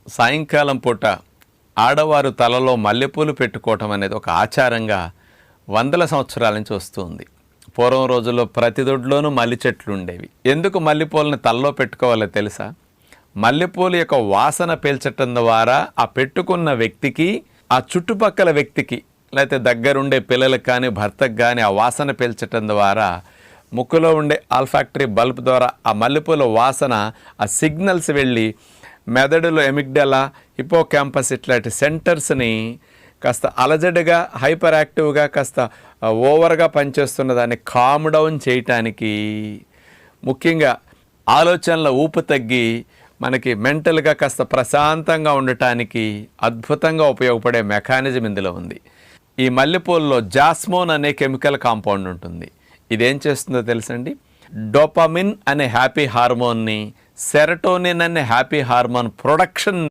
సాయంకాలం పూట ఆడవారు తలలో మల్లెపూలు పెట్టుకోవటం అనేది ఒక ఆచారంగా వందల సంవత్సరాల నుంచి వస్తుంది. పూర్వం రోజుల్లో ప్రతి దొడ్లోనూ మల్లి చెట్లు ఉండేవి. ఎందుకు మల్లెపూలని తలలో పెట్టుకోవాలో తెలుసా? మల్లెపూలు యొక్క వాసన పీల్చటం ద్వారా ఆ పెట్టుకున్న వ్యక్తికి, ఆ చుట్టుపక్కల వ్యక్తికి, లేకపోతే దగ్గరుండే పిల్లలకు కానీ భర్తకు కానీ ఆ వాసన పీల్చటం ద్వారా ముక్కులో ఉండే ఆల్ఫాక్టరీ బల్బ్ ద్వారా ఆ మల్లెపూల వాసన, ఆ సిగ్నల్స్ వెళ్ళి మెదడులో ఎమిగ్డలా, హిపోకాంపస్ ఇట్లాంటి సెంటర్స్ని కాస్త అలజడిగా, హైపర్ యాక్టివ్గా, కాస్త ఓవర్గా పనిచేస్తున్న దాన్ని కామ్ డౌన్ చేయటానికి, ముఖ్యంగా ఆలోచనల ఊపు తగ్గి మనకి మెంటల్గా కాస్త ప్రశాంతంగా ఉండటానికి అద్భుతంగా ఉపయోగపడే మెకానిజం ఇందులో ఉంది. ఈ మల్లెపూలలో జాస్మోన్ అనే కెమికల్ కాంపౌండ్ ఉంటుంది. ఇదేం చేస్తుందో తెలుసండి? డోపమిన్ అనే హ్యాపీ హార్మోన్ని, సెరటోనిన్ అనే హ్యాపీ హార్మోన్ ప్రొడక్షన్